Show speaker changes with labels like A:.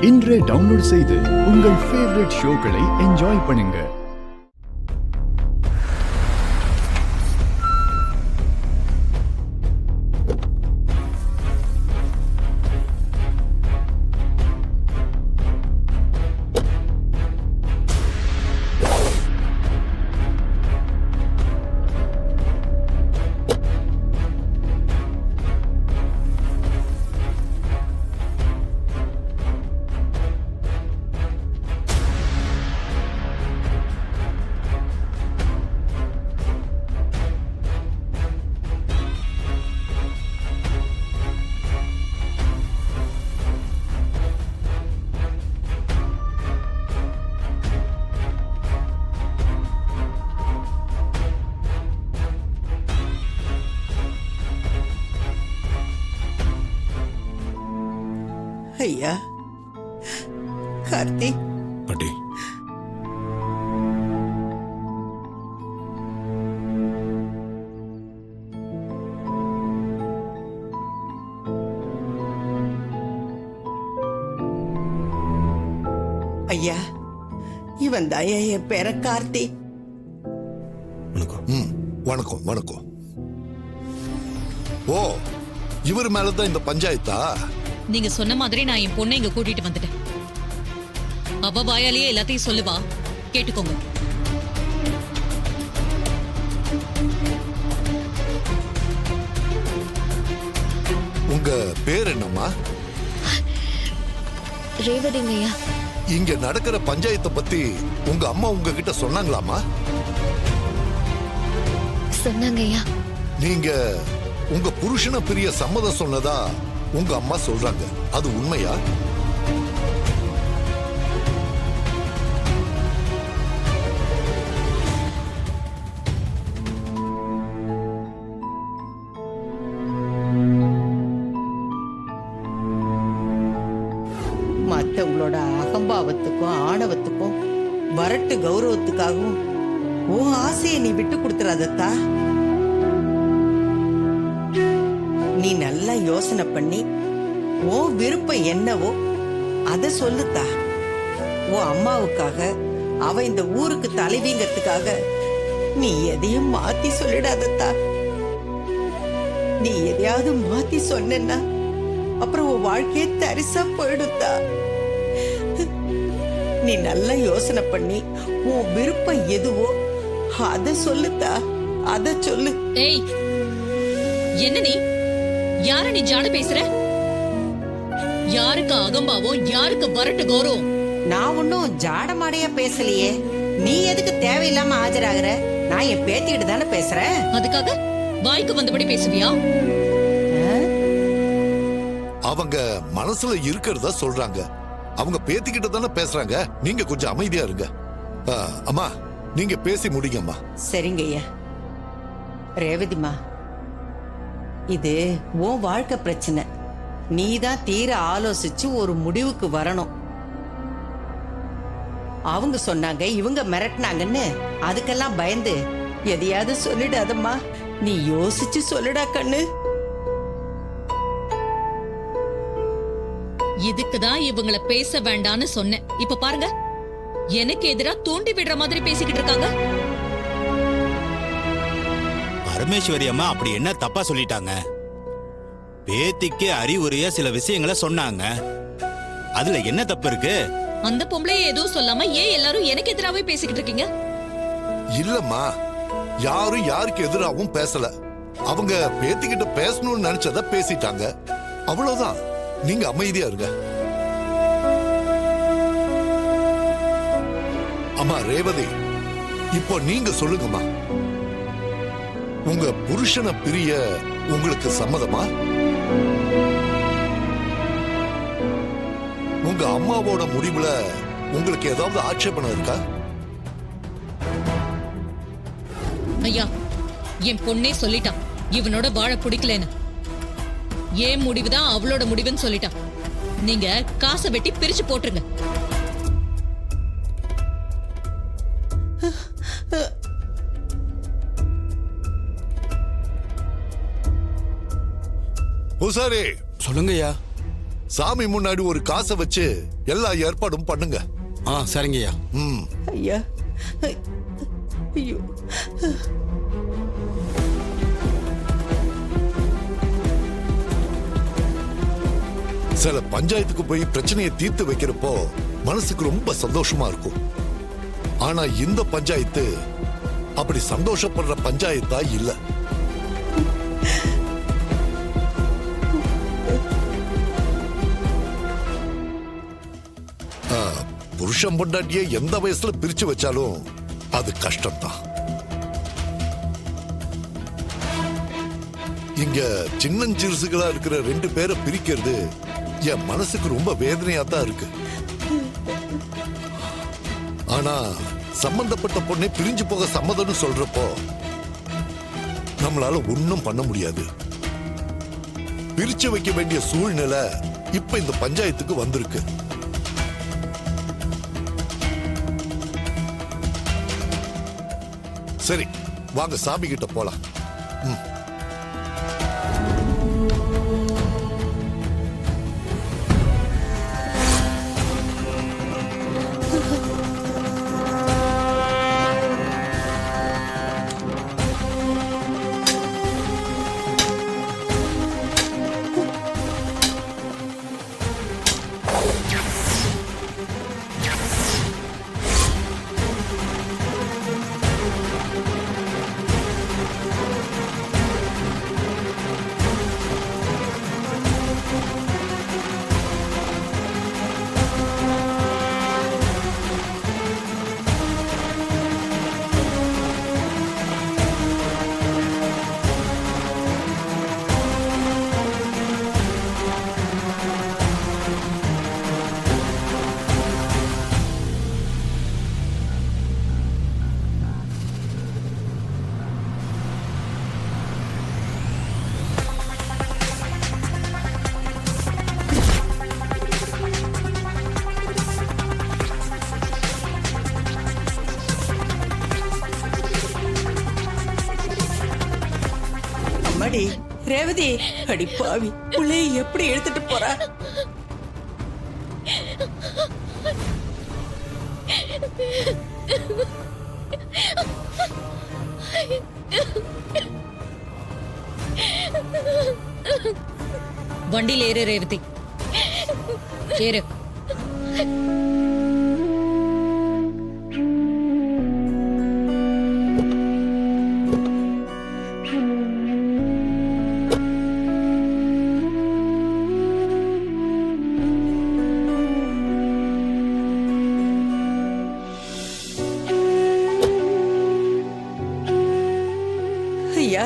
A: இன்றே டவுன்லோட் செய்து உங்கள் ஃபேவரட் ஷோக்களை என்ஜாய் பண்ணுங்க.
B: ஐயா கார்த்திக்,
C: பாட்டி,
B: ஐயா இவன் தான் என் பேர கார்த்திக்.
C: வணக்கம்.
D: வணக்கம் வணக்கம். ஓ, இவர் மேலதான் இந்த பஞ்சாயத்தா?
E: நீங்க சொன்ன மாதிரி நான் என் பொண்ணை இங்க கூட்டிட்டு வந்துட்டேன். அவ வாயாலேயே எல்லாத்தையும் சொல்லுவா, கேட்டுக்கோங்க.
D: உங்க பேர் என்னம்மா?
F: ரேவதிங்கய்யா.
D: இங்க நடக்கிற பஞ்சாயத்தை பத்தி உங்க அம்மா உங்ககிட்ட சொன்னாங்களாமா?
F: சொன்னாங்கய்யா.
D: நீங்க உங்க புருஷனை பிரிய சம்மதம் சொன்னதா உங்க அம்மா சொல்றாங்க, அது உண்மையா?
B: மத்தவங்களோட அகம்பாவத்துக்கும் ஆணவத்துக்கும் வரட்டு கௌரவத்துக்காகவும் உன் ஆசையை நீ விட்டு கொடுத்துறாதத்தா. நீ நல்லா யோசனை பண்ணி உன் விருப்பம் என்னவோ அத சொல்லுத்தா. உன் அம்மாவுக்காக, அவ இந்த ஊருக்கு தலைவிங்கிறதுக்காக நீ எதையும் மாத்தி சொல்லிடாதத்தா. நீ எதையாவது மாத்தி சொன்னா அப்புறம் உன் வாழ்க்கையே தரிசா போயிடுத்தா. நீ நல்லா யோசனை பண்ணி உன் விருப்பம் எதுவோ அத சொல்லுத்தா, அத சொல்லு.
E: ஏய், என்ன நீ? யார நீ ஜாட பேசுற? யாருக்கு அகம்பாவோ, யாருக்கு வரட்டு கௌரவம்?
B: நான் ஒன்னும் ஜாடமாடையா பேசலையே. நீ எதுக்கு தேவையில்லாம ஆஜராகிற? நான் என் பேத்திக்கிட்டு தானே பேசுறேன்.
E: அதுக்காக வாய்க்கு வந்தபடி பேசுவியா?
D: அவங்க மனசுல இருக்கிறதா சொல்றாங்க. அவங்க பேத்திக்கிட்ட தானே பேசுறாங்க. நீங்க கொஞ்சம் அமைதியா இருங்க. அம்மா, நீங்க பேசி முடிங்கம்மா.
B: சரிங்க ஐயா. ரேவதிமா, இது உன் வாழ்க்கை பிரச்சனை. நீதான் தீர ஆலோசிச்சு ஒரு முடிவுக்கு வரணும். அவங்க சொன்னாங்க, இவங்க மிரட்டினாங்கன்னு அதுக்கெல்லாம் பயந்து எதையாவது சொல்லிடாதம்மா. நீ யோசிச்சு சொல்லுடா கண்ணு.
E: இதுக்குதான் இவங்கள பேச வேண்டான்னு சொன்னேன். இப்ப பாருங்க, எனக்கு எதிரா தூண்டி விடுற மாதிரி பேசிக்கிட்டு இருக்காங்க.
G: பரமேஸ்வரி அம்மா அப்படி என்ன தப்பா சொல்லிட்டாங்க? பேத்திக்கு அறிவுரையா சில விஷயங்களை சொன்னாங்க. அதுல என்ன தப்பு இருக்கு?
E: அந்த பொம்பளையே எதுவும் சொல்லாம ஏன் எல்லாரும் எனக்கு எதிராவே பேசிக்கிட்டு இருக்கீங்க?
D: இல்லம்மா, யாரும் யாருக்கு எதிராகவும் பேசல. அவங்க பேத்திக்கிட்ட பேசணும்னு நினைச்சத பேசிட்டாங்க, அவ்வளவுதான். நீங்க அமைதியா இருங்க. அம்மா ரேவதி, இப்போ நீங்க சொல்லுங்கம்மா, உங்க புருஷனை பிரிய உங்களுக்கு சம்மதமா? உங்க அம்மாவோட முடிவுல உங்களுக்கு ஏதாவது ஆட்சேபணம் இருக்கா?
E: ஐயா, என் பொண்ணே சொல்லிட்டான் இவனோட வாழ பிடிக்கலன்னு. ஏன் முடிவுதான் அவளோட முடிவுன்னு சொல்லிட்டான். நீங்க காசை வெட்டி பிரிச்சு போட்டுருங்க.
D: பூசாரி,
G: சொல்லுங்கய்யா.
D: சாமி முன்னாடி ஒரு காசை வச்சு எல்லா ஏற்பாடும் பண்ணுங்க.
C: சரிங்கய்யா.
D: ம்.
B: ஐயா ஐயோ
D: சில பஞ்சாயத்துக்கு போய் பிரச்சனையை தீர்த்து வைக்கிறப்போ மனசுக்கு ரொம்ப சந்தோஷமா இருக்கும். ஆனா இந்த பஞ்சாயத்து அப்படி சந்தோஷப்படுற பஞ்சாயத்தா இல்ல. புருஷன் பொண்டாட்டியை எந்த வயசுல பிரிச்சு வச்சாலும் அது கஷ்டம்தான். இங்க சின்னஞ்சிறுசுகளா இருக்கிற 2 பேரை பிரிக்கிறது என் மனசுக்கு ரொம்ப வேதனையா தான் இருக்கு. ஆனா சம்பந்தப்பட்ட பொண்ணை பிரிஞ்சு போக சம்மதம்னு சொல்றப்போ நம்மளால ஒண்ணும் பண்ண முடியாது. பிரிச்சு வைக்க வேண்டிய சூழ்நிலை இப்ப இந்த பஞ்சாயத்துக்கு வந்திருக்கு. சரி, வாங்க சாமி கிட்ட போலாம்.
B: அம்மாடி ரேவதி, அடி பாவி, புள்ளைய எப்படி எடுத்துட்டு போறா?
E: வண்டியில் ஏறு ரேவதி, ஏறு.
B: ஐயா